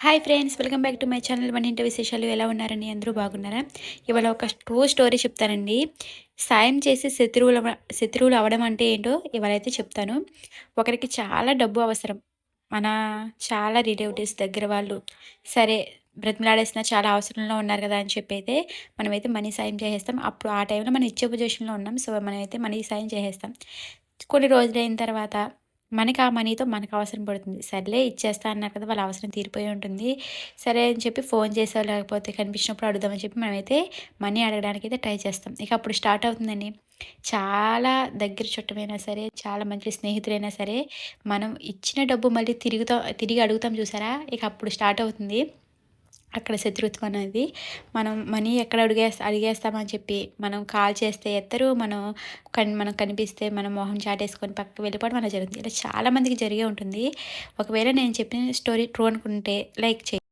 Hi friends, welcome back to my channel. మన ఇంటి విశేషాలు ఎలా ఉన్నారని అందరూ బాగున్నారా? ఇవాళ ఒక స్టోరీ చెప్తానండి. సాయం చేసి శత్రువులు అవ్వడం అంటే ఏంటో ఇవాళైతే చెప్తాను. ఒకరికి చాలా డబ్బు అవసరం. మన చాలా రిలేటివ్స్ దగ్గర వాళ్ళు సరే బ్రతిమలాడేసిన చాలా అవసరంలో ఉన్నారు కదా అని చెప్పి అయితే మనమైతే మనీ సాయం చేసేస్తాం. అప్పుడు ఆ టైంలో మనం ఇచ్చే పొజిషన్లో ఉన్నాం. సో మనమైతే మనీ సాయం చేసేస్తాం. కొన్ని రోజులైన తర్వాత మనకి ఆ మనీతో మనకు అవసరం పడుతుంది. సర్లే ఇచ్చేస్తా అన్నారు కదా! వాళ్ళ అవసరం తీరిపోయి ఉంటుంది. సరే అని చెప్పి ఫోన్ చేసో లేకపోతే కనిపించినప్పుడు అడుగుదామని చెప్పి మనమైతే మనీ అడగడానికైతే ట్రై చేస్తాం. ఇక అప్పుడు స్టార్ట్ అవుతుందండి. చాలా దగ్గర చుట్టమైనా సరే, చాలా మంచి స్నేహితులైనా సరే, మనం ఇచ్చిన డబ్బు మళ్ళీ తిరిగి అడుగుతాం చూసారా? ఇక అప్పుడు స్టార్ట్ అవుతుంది అక్కడ శత్రుత్వం అనేది. మనం మనీ ఎక్కడ అడిగేస్తామని చెప్పి మనం కాల్ చేస్తే ఎత్తరు. మనం కనిపిస్తే మనం మొహం చాటేసుకొని పక్కకు వెళ్ళిపోవడం అలా జరుగుతుంది. ఇలా చాలామందికి జరిగే ఉంటుంది. ఒకవేళ నేను చెప్పిన స్టోరీ ట్రూ అనుకుంటే లైక్ చేయండి.